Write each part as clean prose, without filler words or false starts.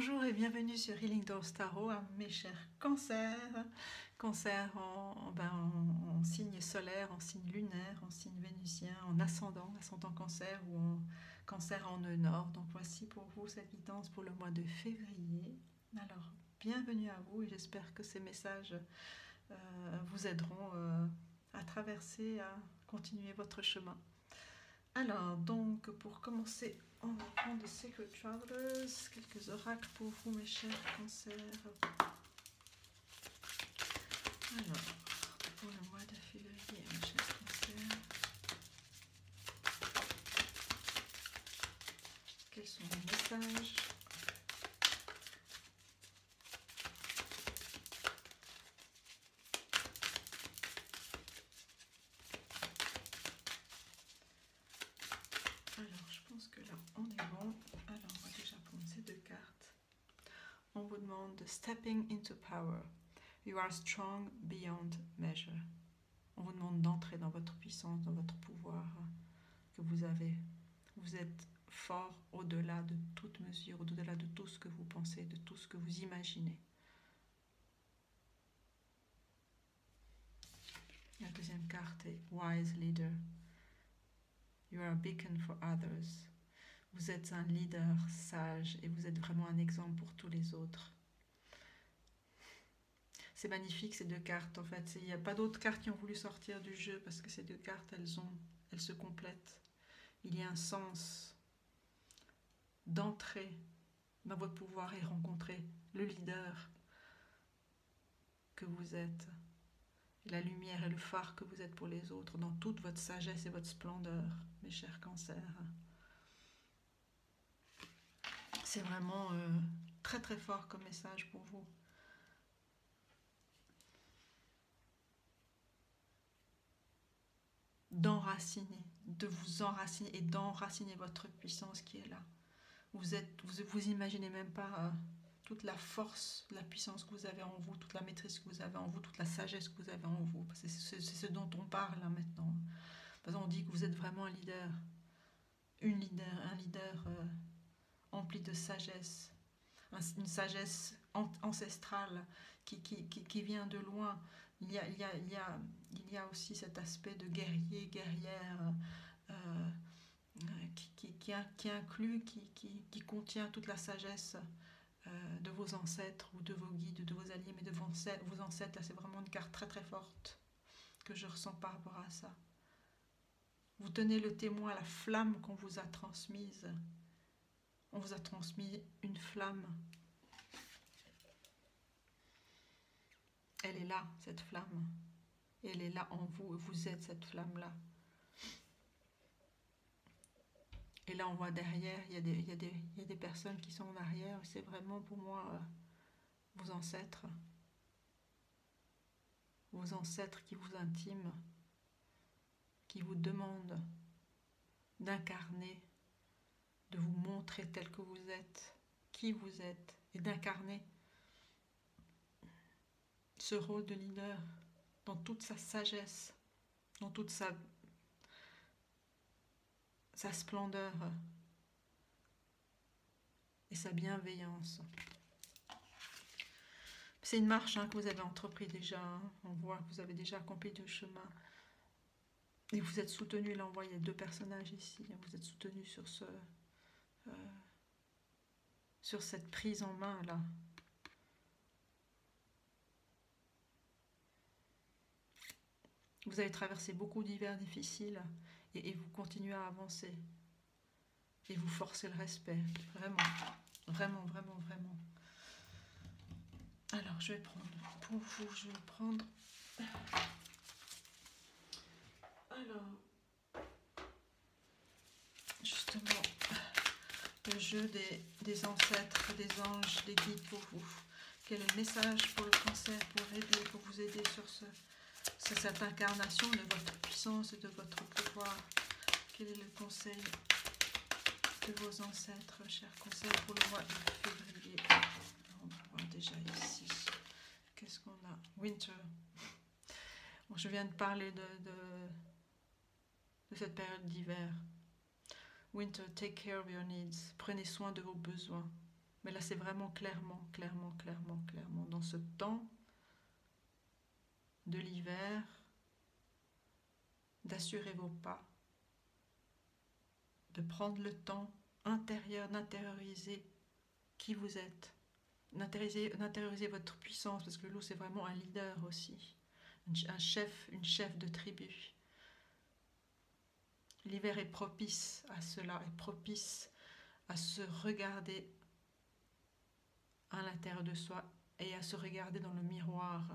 Bonjour et bienvenue sur Healing Doors Tarot, mes chers cancers. Cancer en signe solaire, en signe lunaire, en signe vénusien, en ascendant cancer ou en cancer en nœud nord. Donc voici pour vous cette guidance pour le mois de février. Alors, bienvenue à vous et j'espère que ces messages vous aideront à traverser, à continuer votre chemin. Alors, donc, pour commencer, on va prendre des Sacred Travelers, quelques oracles pour vous, mes chers cancers. Alors, pour le mois de février, mes chers cancers, quels sont les messages? Alors, je pense que là, on est bon. Alors, on va déjà prendre ces deux cartes. On vous demande Stepping into Power. You are strong beyond measure. On vous demande d'entrer dans votre puissance, dans votre pouvoir que vous avez. Vous êtes fort au-delà de toute mesure, au-delà de tout ce que vous pensez, de tout ce que vous imaginez. La deuxième carte est Wise Leader. You are a beacon for others. Vous êtes un leader sage et vous êtes vraiment un exemple pour tous les autres. C'est magnifique ces deux cartes en fait. Il n'y a pas d'autres cartes qui ont voulu sortir du jeu parce que ces deux cartes, elles se complètent. Il y a un sens d'entrer dans votre pouvoir et rencontrer le leader que vous êtes, la lumière et le phare que vous êtes pour les autres, dans toute votre sagesse et votre splendeur, mes chers cancers. C'est vraiment très très fort comme message pour vous. D'enraciner, de vous enraciner et d'enraciner votre puissance qui est là. Vous imaginez même pas toute la force, la puissance que vous avez en vous, toute la maîtrise que vous avez en vous, toute la sagesse que vous avez en vous. C'est ce dont on parle là, maintenant. Parce qu'on dit que vous êtes vraiment un leader, un leader empli de sagesse, une sagesse ancestrale qui vient de loin. Il y a aussi cet aspect de guerrier, guerrière, qui inclut, qui contient toute la sagesse de vos ancêtres ou de vos guides, de vos alliés, mais de vos ancêtres. C'est vraiment une carte très très forte que je ressens par rapport à ça. Vous tenez le témoin à la flamme qu'on vous a transmise. On vous a transmis une flamme. Elle est là, cette flamme. Elle est là en vous, et vous êtes cette flamme-là. Et là, on voit derrière, il y a des personnes qui sont en arrière. C'est vraiment pour moi vos ancêtres. Vos ancêtres qui vous intiment, qui vous demandent d'incarner, de vous montrer tel que vous êtes, qui vous êtes, et d'incarner ce rôle de leader dans toute sa sagesse, dans toute sa splendeur et sa bienveillance. C'est une marche que vous avez entrepris déjà. On voit que vous avez déjà accompli le chemin. Et vous êtes soutenu. Là, on voit il y a deux personnages ici. Vous êtes soutenu sur cette prise en main là. Vous avez traversé beaucoup d'hivers difficiles et vous continuez à avancer. Et vous forcez le respect. Vraiment, vraiment, vraiment, vraiment. Alors, je vais prendre pour vous, je vais prendre... Alors, justement, le jeu des ancêtres, des anges, des guides pour vous. Quel est le message pour le cancer, pour vous aider sur cette incarnation de votre puissance et de votre pouvoir? Quel est le conseil de vos ancêtres, chers cancers, pour le mois de février? On va voir déjà ici. Qu'est-ce qu'on a? Winter. Bon, je viens de parler de cette période d'hiver. Winter, take care of your needs. Prenez soin de vos besoins. Mais là, c'est vraiment clairement, dans ce temps de l'hiver, d'assurer vos pas, de prendre le temps intérieur, d'intérioriser qui vous êtes, d'intérioriser votre puissance, parce que le loup, c'est vraiment un leader aussi, un chef, une chef de tribu. L'hiver est propice à cela, est propice à se regarder à l'intérieur de soi et à se regarder dans le miroir.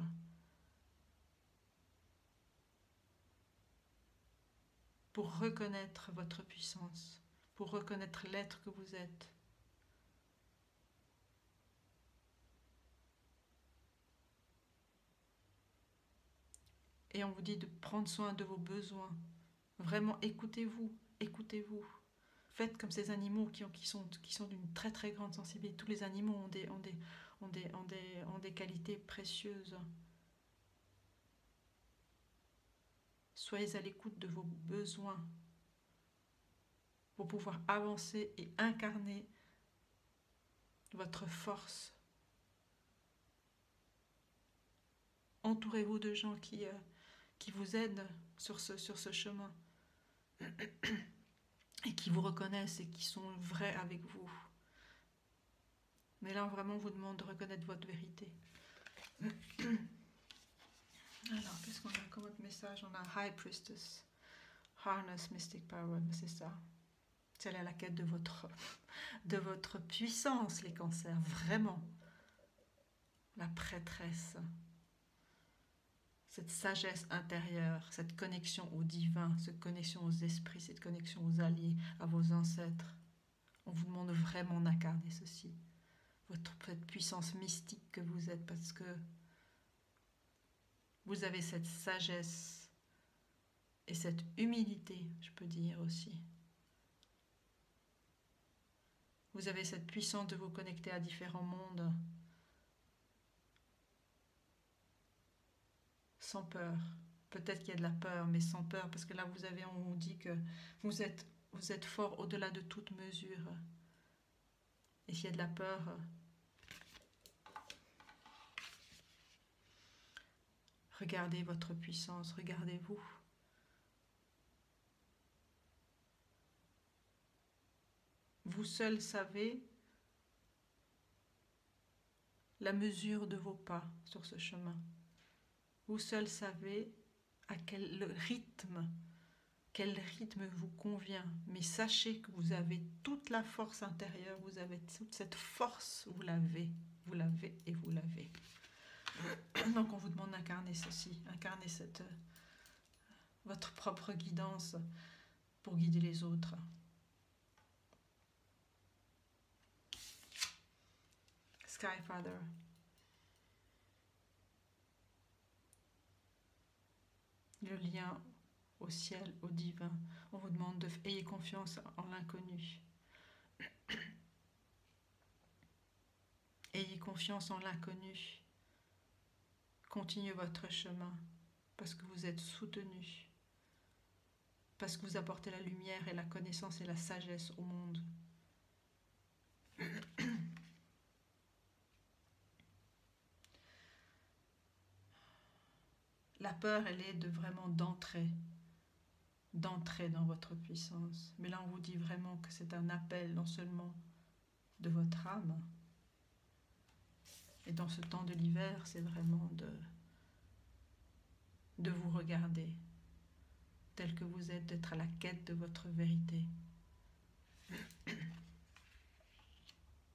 Pour reconnaître votre puissance, pour reconnaître l'être que vous êtes. Et on vous dit de prendre soin de vos besoins. Vraiment, écoutez-vous, écoutez-vous. Faites comme ces animaux qui sont d'une très très grande sensibilité. Tous les animaux ont des qualités précieuses. Soyez à l'écoute de vos besoins pour pouvoir avancer et incarner votre force. Entourez-vous de gens qui vous aident sur ce chemin et qui vous reconnaissent et qui sont vrais avec vous. Mais là, vraiment, on vous demande de reconnaître votre vérité. Alors, qu'est-ce qu'on a comme autre message? On a High Priestess, Harness Mystic Power, c'est ça. C'est la quête de votre puissance, les cancers, vraiment. La prêtresse. Cette sagesse intérieure, cette connexion au divin, cette connexion aux esprits, cette connexion aux alliés, à vos ancêtres. On vous demande vraiment d'incarner ceci. Cette puissance mystique que vous êtes, parce que vous avez cette sagesse et cette humilité, je peux dire aussi. Vous avez cette puissance de vous connecter à différents mondes sans peur. Peut-être qu'il y a de la peur, mais sans peur, parce que là on vous dit que vous êtes fort au-delà de toute mesure. Et s'il y a de la peur, regardez votre puissance, regardez-vous. Vous seul savez la mesure de vos pas sur ce chemin. Vous seul savez à quel rythme vous convient. Mais sachez que vous avez toute la force intérieure, vous avez toute cette force, vous l'avez et vous l'avez. Donc on vous demande d'incarner ceci, incarner votre propre guidance pour guider les autres. Sky Father. Le lien au ciel, au divin. On vous demande d'ayez confiance en l'inconnu. Ayez confiance en l'inconnu. Continuez votre chemin parce que vous êtes soutenu. Parce que vous apportez la lumière et la connaissance et la sagesse au monde. La peur, elle est vraiment d'entrer dans votre puissance. Mais là, on vous dit vraiment que c'est un appel non seulement de votre âme, et dans ce temps de l'hiver, c'est vraiment de vous regarder tel que vous êtes, d'être à la quête de votre vérité.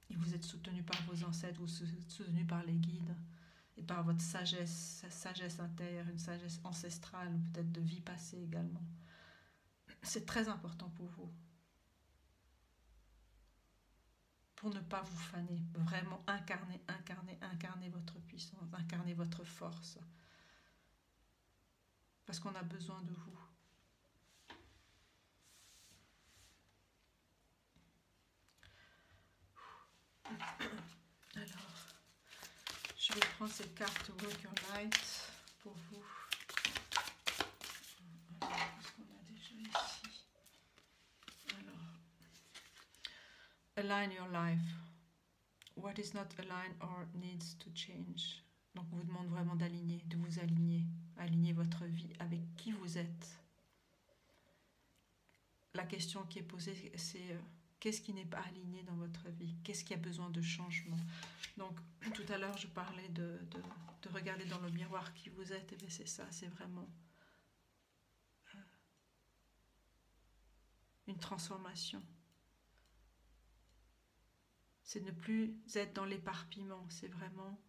Et vous êtes soutenu par vos ancêtres, vous êtes soutenu par les guides et par votre sagesse intérieure, une sagesse ancestrale, peut-être de vie passée également. C'est très important pour vous. Pour ne pas vous faner, vraiment incarner votre puissance, incarner votre force. Parce qu'on a besoin de vous. Alors, je vais prendre cette carte Work Your Light pour vous. Qu'est-ce qu'on a déjà ici? Alors, Align Your Life. what is not aligned or needs to change. Donc on vous demande vraiment d'aligner, de vous aligner, aligner votre vie avec qui vous êtes. La question qui est posée, c'est qu'est-ce qui n'est pas aligné dans votre vie? Qu'est-ce qui a besoin de changement? Donc tout à l'heure je parlais de regarder dans le miroir qui vous êtes, et bien c'est ça, c'est vraiment une transformation. C'est ne plus être dans l'éparpillement, c'est vraiment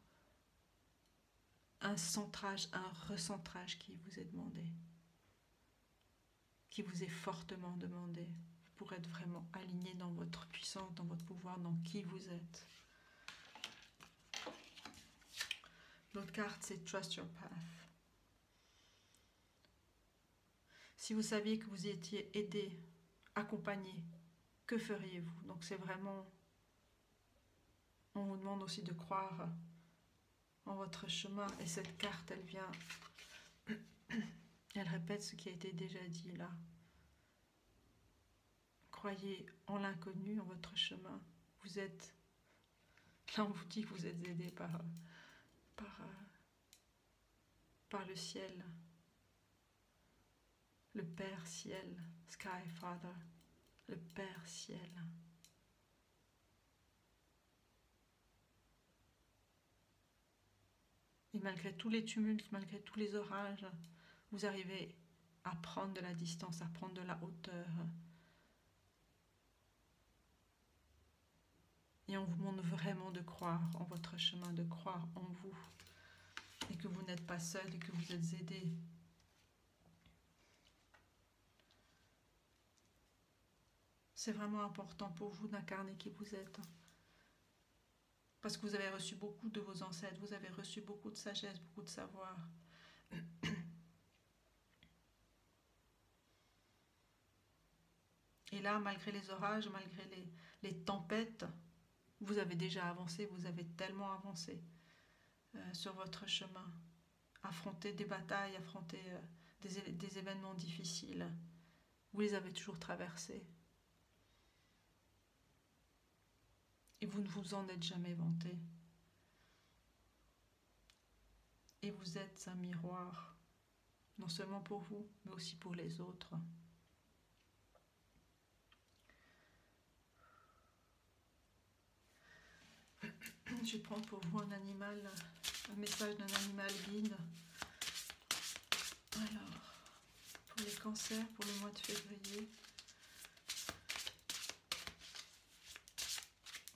un centrage, un recentrage qui vous est demandé, qui vous est fortement demandé pour être vraiment aligné dans votre puissance, dans votre pouvoir, dans qui vous êtes. L'autre carte, c'est Trust Your Path. Si vous saviez que vous étiez aidé, accompagné, que feriez-vous? Donc c'est vraiment, on vous demande aussi de croire en votre chemin. Et cette carte, elle vient, elle répète ce qui a été déjà dit là. Croyez en l'inconnu, en votre chemin. Vous êtes, là on vous dit que vous êtes aidé par le ciel, le Père Ciel, Sky Father, le Père Ciel. Et malgré tous les tumultes, malgré tous les orages, vous arrivez à prendre de la distance, à prendre de la hauteur. Et on vous demande vraiment de croire en votre chemin, de croire en vous. Et que vous n'êtes pas seul et que vous êtes aidé. C'est vraiment important pour vous d'incarner qui vous êtes. Parce que vous avez reçu beaucoup de vos ancêtres, vous avez reçu beaucoup de sagesse, beaucoup de savoir. Et là, malgré les orages, malgré les tempêtes, vous avez déjà avancé, vous avez tellement avancé sur votre chemin. Affronter des batailles, affronter des événements difficiles. Vous les avez toujours traversés. Et vous ne vous en êtes jamais vanté. Et vous êtes un miroir, non seulement pour vous, mais aussi pour les autres. Je vais prendre pour vous un message d'un animal guide. Alors, pour les cancers, pour le mois de février.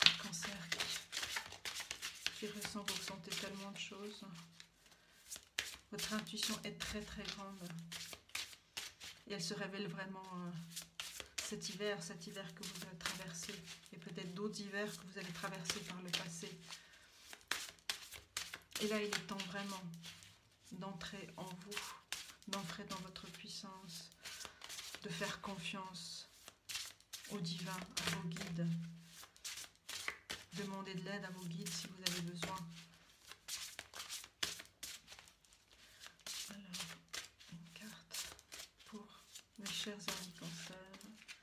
Un cancer qui ressent, vous ressentez tellement de choses. Votre intuition est très très grande. Et elle se révèle vraiment cet hiver que vous avez traversé. Et peut-être d'autres hivers que vous avez traversés par le passé. Et là, il est temps vraiment d'entrer en vous, d'entrer dans votre puissance, de faire confiance au divin, à vos guides. Demandez de l'aide à vos guides si vous avez besoin. Alors, une carte pour mes chers amis cancers.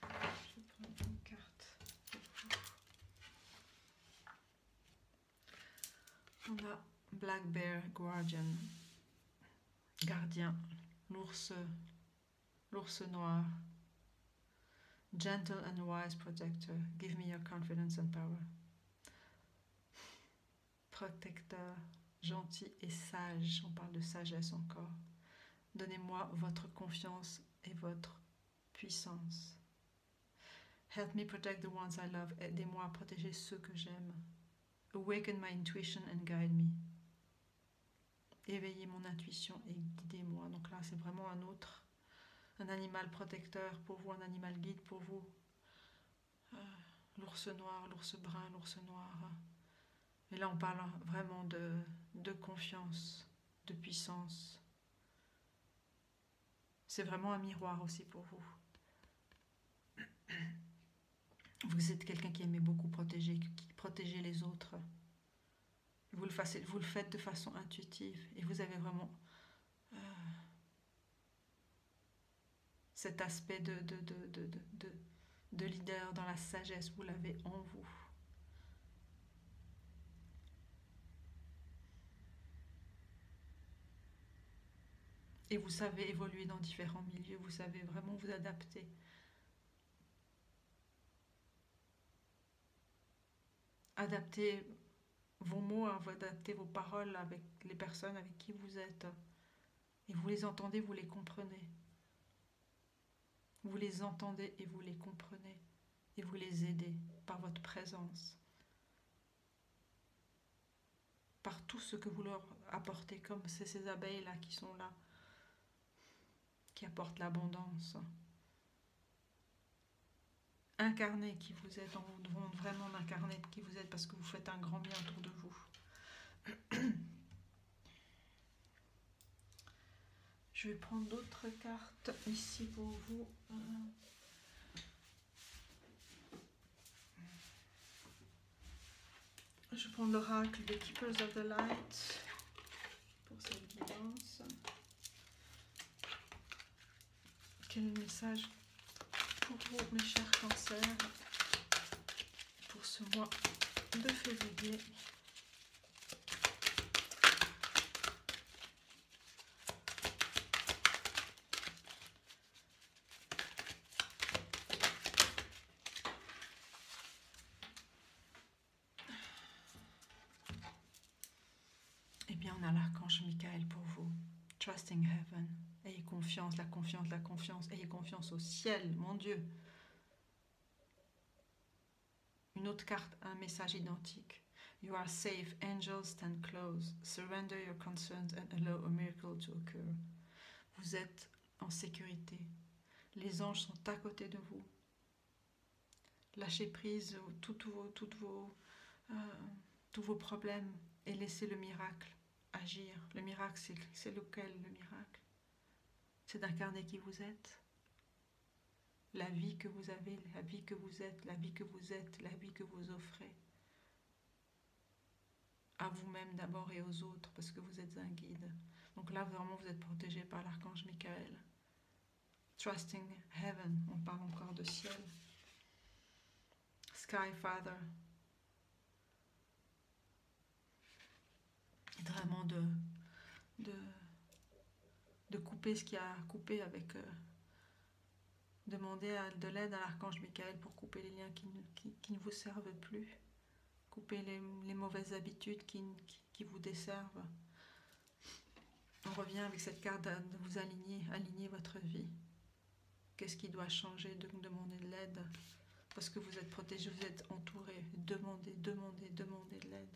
Je vais prendre une carte pour vous. On a Black Bear Guardian, gardien, l'ours noir. Gentle and wise protector, give me your confidence and power. Protecteur, gentil et sage, on parle de sagesse encore. Donnez-moi votre confiance et votre puissance. Help me protect the ones I love, aidez-moi à protéger ceux que j'aime. Awaken my intuition and guide me. Éveillez mon intuition et guidez-moi. Donc là, c'est vraiment un animal protecteur pour vous, un animal guide pour vous. L'ours noir, l'ours brun, l'ours noir. Et là, on parle vraiment de confiance, de puissance. C'est vraiment un miroir aussi pour vous. Vous êtes quelqu'un qui aimait beaucoup protéger, qui protégeait les autres. Vous le faites de façon intuitive et vous avez vraiment cet aspect de leader dans la sagesse, vous l'avez en vous. Et vous savez évoluer dans différents milieux, vous savez vraiment vous adapter. Adapter vos mots, vous adaptez vos paroles avec les personnes avec qui vous êtes. Et vous les entendez, vous les comprenez. Vous les entendez et vous les comprenez. Et vous les aidez par votre présence. Par tout ce que vous leur apportez, comme c'est ces abeilles-là qui sont là, qui apportent l'abondance. Incarnez qui vous êtes, on demande vraiment d'incarner qui vous êtes parce que vous faites un grand bien autour de vous. Je vais prendre d'autres cartes ici pour vous. Je prends l'oracle des Keepers of the Light pour cette guidance. Quel est le message pour vous, mes chers cancers, pour ce mois de février? Eh bien, on a l'archange Michael pour vous. Trusting heaven. Ayez confiance, la confiance, la confiance. Ayez confiance au ciel, mon Dieu. Une autre carte, un message identique. You are safe, angels stand close. Surrender your concerns and allow a miracle to occur. Vous êtes en sécurité. Les anges sont à côté de vous. Lâchez prise tous vos problèmes et laissez le miracle agir. Le miracle, c'est lequel le miracle? C'est d'incarner qui vous êtes. La vie que vous avez, la vie que vous êtes, la vie que vous êtes, la vie que vous offrez. À vous-même d'abord et aux autres, parce que vous êtes un guide. Donc là, vraiment, vous êtes protégé par l'archange Michael. Trusting heaven, on parle encore de ciel. Sky Father. Et vraiment de couper ce qui a coupé avec... demander de l'aide à l'archange Michael pour couper les liens qui ne vous servent plus. Couper les mauvaises habitudes qui vous desservent. On revient avec cette carte de vous aligner votre vie. Qu'est-ce qui doit changer? De demander de l'aide. Parce que vous êtes protégé, vous êtes entouré. Demandez de l'aide.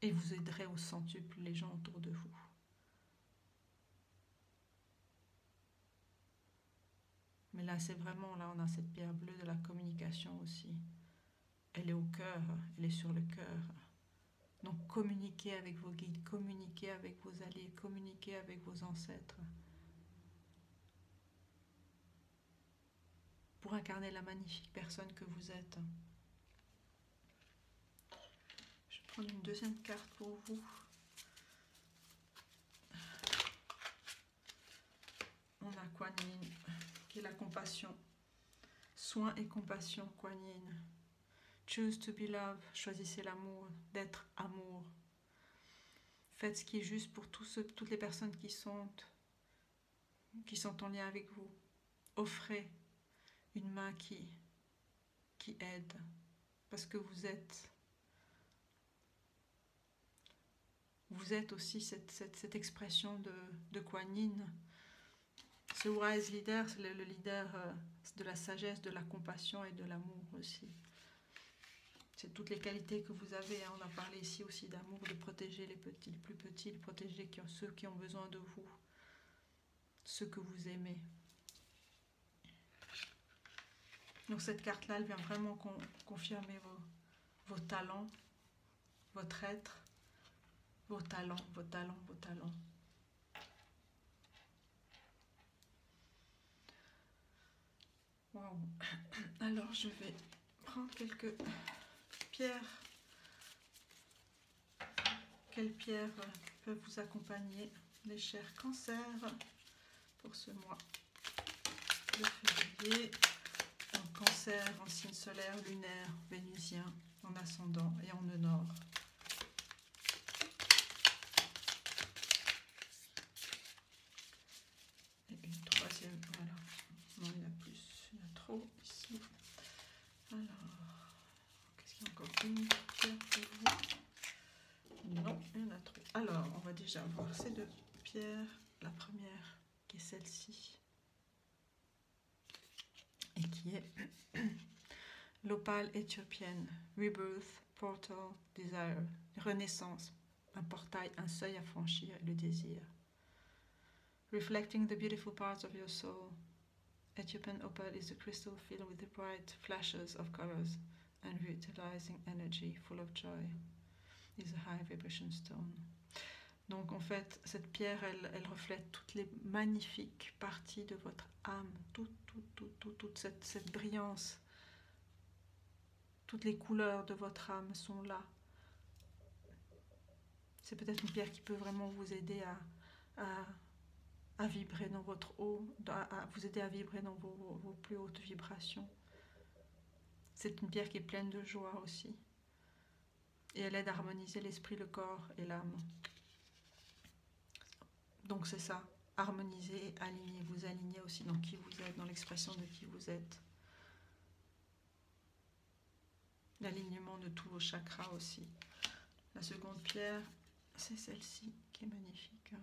Et vous aiderez au centuple les gens autour de vous. Mais là, c'est vraiment, là, on a cette pierre bleue de la communication aussi. Elle est au cœur, elle est sur le cœur. Donc, communiquez avec vos guides, communiquez avec vos alliés, communiquez avec vos ancêtres. Pour incarner la magnifique personne que vous êtes. Je vais prendre une deuxième carte pour vous. On a Kuan Yin, qui est la compassion. Soin et compassion, Kuan Yin. Choose to be love, choisissez l'amour, d'être amour. Faites ce qui est juste pour toutes les personnes qui sont en lien avec vous. Offrez une main qui aide, parce que vous êtes aussi cette expression de Kuan Yin. Ce wise leader, c'est le leader de la sagesse, de la compassion et de l'amour aussi. C'est toutes les qualités que vous avez. On a parlé ici aussi d'amour, de protéger les petits, les plus petits, de protéger ceux qui ont besoin de vous, ceux que vous aimez. Donc cette carte-là, elle vient vraiment confirmer vos talents, votre être, vos talents. Wow. Alors je vais prendre quelques pierres. Quelles pierres peuvent vous accompagner, les chers cancers, pour ce mois de février? En cancer, en signe solaire, lunaire, vénusien. en ascendant et en nœud nord. Et une troisième, voilà. Non, il y en a plus, il y en a trop ici. Alors, qu'est-ce qu'il y a encore? Une pierre pour vous? Non, il y en a trop. Alors, on va déjà voir ces deux pierres. La première, qui est celle-ci, et qui est l'opale éthiopienne, Rebirth, Portal, Desire, Renaissance, un portail, un seuil à franchir, le désir. Reflecting the beautiful parts of your soul, Ethiopian opal is a crystal filled with the bright flashes of colors and revitalizing energy, full of joy. Is a high vibration stone. Donc en fait, cette pierre, elle reflète toutes les magnifiques parties de votre âme, toute cette brillance. Toutes les couleurs de votre âme sont là. C'est peut-être une pierre qui peut vraiment vous aider à vibrer dans votre haut, à vous aider à vibrer dans vos plus hautes vibrations. C'est une pierre qui est pleine de joie aussi. Et elle aide à harmoniser l'esprit, le corps et l'âme. Donc c'est ça, harmoniser, aligner, vous aligner aussi dans qui vous êtes, dans l'expression de qui vous êtes. L'alignement de tous vos chakras aussi. La seconde pierre, c'est celle-ci qui est magnifique.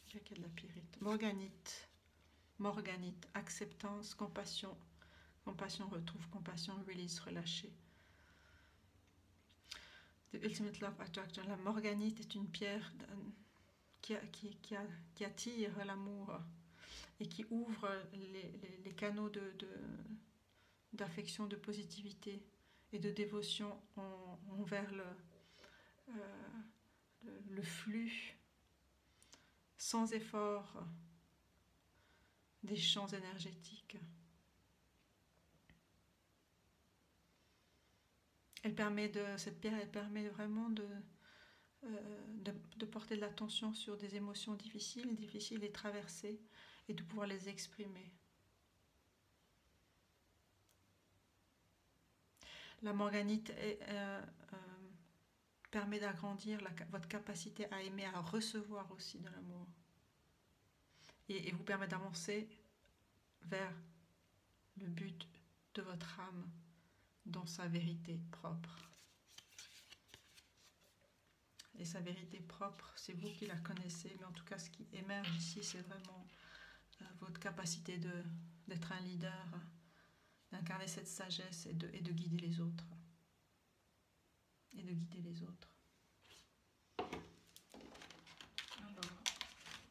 Il y a qu'il y a de la pyrite. Morganite. Morganite, acceptance, compassion. Compassion retrouve compassion, release, relâcher. The Ultimate Love Attraction. La morganite est une pierre qui attire l'amour et qui ouvre les canaux d'affection, de positivité et de dévotion envers le flux sans effort des champs énergétiques. Cette pierre, elle permet vraiment de porter de l'attention sur des émotions difficiles et traversées, et de pouvoir les exprimer. La morganite permet d'agrandir votre capacité à aimer, à recevoir aussi de l'amour. Et vous permet d'avancer vers le but de votre âme dans sa vérité propre. Et sa vérité propre, c'est vous qui la connaissez, mais en tout cas ce qui émerge ici, c'est vraiment votre capacité d'être un leader, d'incarner cette sagesse et de guider les autres. Et de guider les autres. Alors,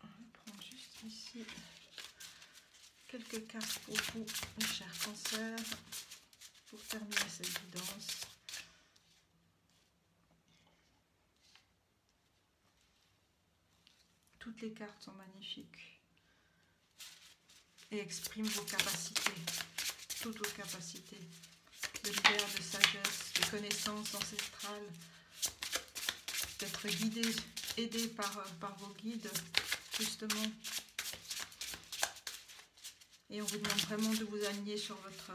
on va prendre juste ici quelques cartes pour vous, mes chers cancers, pour terminer cette guidance. Toutes les cartes sont magnifiques et expriment vos capacités, toutes vos capacités, de lumière, de sagesse, de connaissances ancestrales, d'être guidé, aidé par vos guides, justement. Et on vous demande vraiment de vous aligner sur votre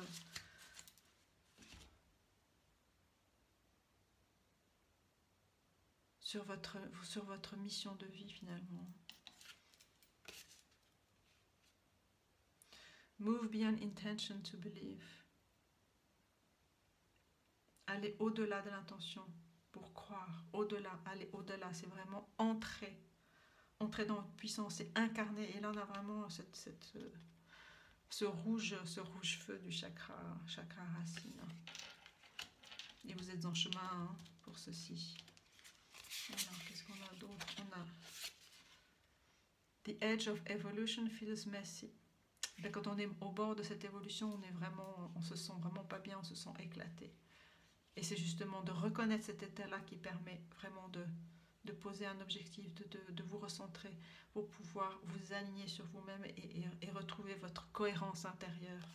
mission de vie finalement. Move beyond intention to believe. Aller au-delà de l'intention pour croire, au-delà, aller au-delà, c'est vraiment entrer dans votre puissance, c'est incarner. Et là on a vraiment ce rouge feu du chakra racine. Et vous êtes en chemin pour ceci. Alors, qu'est-ce qu'on a d'autre? On a The edge of evolution feels messy. Et quand on est au bord de cette évolution, on se sent vraiment pas bien, on se sent éclaté. Et c'est justement de reconnaître cet état-là qui permet vraiment de poser un objectif, de vous recentrer pour pouvoir vous aligner sur vous-même et retrouver votre cohérence intérieure.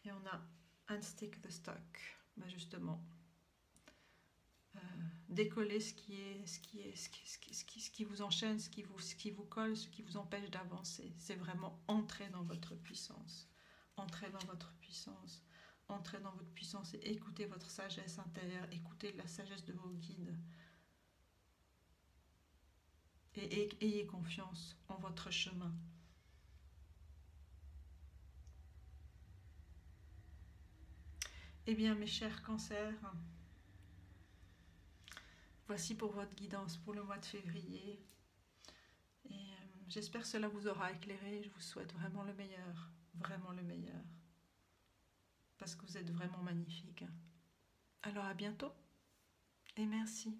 Et on a Unstick the Stock, ben justement. Décoller ce qui vous enchaîne, ce qui vous colle, ce qui vous empêche d'avancer. C'est vraiment entrer dans votre puissance. Entrer dans votre puissance. entrez dans votre puissance et écoutez votre sagesse intérieure, écoutez la sagesse de vos guides. Et ayez confiance en votre chemin. Eh bien, mes chers cancers, voici pour votre guidance pour le mois de février. Et j'espère que cela vous aura éclairé. Je vous souhaite vraiment le meilleur, parce que vous êtes vraiment magnifique. Alors à bientôt et merci.